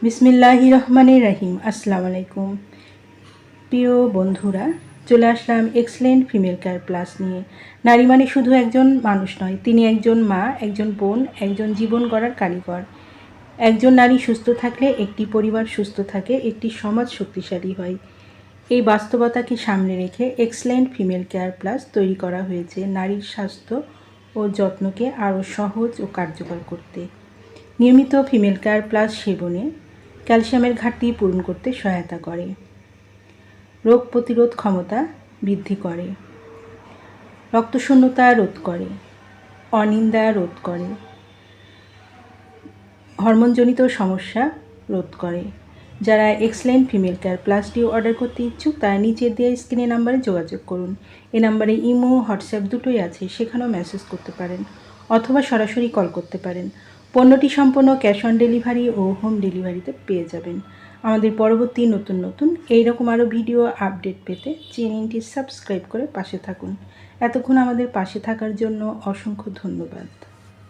বিসমিল্লাহির রহমানির রহিম। আসসালামু আলাইকুম প্রিয় বন্ধুরা, চলে আসলাম এক্সেলেন্ট ফিমেল কেয়ার প্লাস নিয়ে। নারী মানে শুধু একজন মানুষ নয়, তিনি একজন মা, একজন বোন, একজন জীবন গড়ার কারিগর। একজন নারী সুস্থ থাকলে একটি পরিবার সুস্থ থাকে, একটি সমাজ শক্তিশালী হয়। এই বাস্তবতাকে সামনে রেখে এক্সেলেন্ট ফিমেল কেয়ার প্লাস তৈরি করা হয়েছে নারীর স্বাস্থ্য ও যত্নকে আরও সহজ ও কার্যকর করতে। নিয়মিত ফিমেল কেয়ার প্লাস সেবনে ক্যালসিয়ামের ঘাটতি পূরণ করতে সহায়তা করে, রোগ প্রতিরোধ ক্ষমতা বৃদ্ধি করে, রক্তশূন্যতা রোধ করে, অনিদ্রা রোধ করে, হরমোনজনিত সমস্যা রোধ করে। যারা এক্সেলেন্ট ফিমেল কেয়ার প্লাসটি অর্ডার করতে ইচ্ছুক তারা নিচে দেওয়া স্ক্রিনের নাম্বারে যোগাযোগ করুন। এই নাম্বারে ইমো, হোয়াটসঅ্যাপ দুটোই আছে, সেখানেও মেসেজ করতে পারেন অথবা সরাসরি কল করতে পারেন। পণ্যটি সম্পূর্ণ ক্যাশ অন ডেলিভারি ও হোম ডেলিভারিতে পেয়ে যাবেন। আমাদের পরবর্তী নতুন এইরকম আরও ভিডিও আপডেট পেতে চ্যানেলটি সাবস্ক্রাইব করে পাশে থাকুন। এতক্ষণ আমাদের পাশে থাকার জন্য অসংখ্য ধন্যবাদ।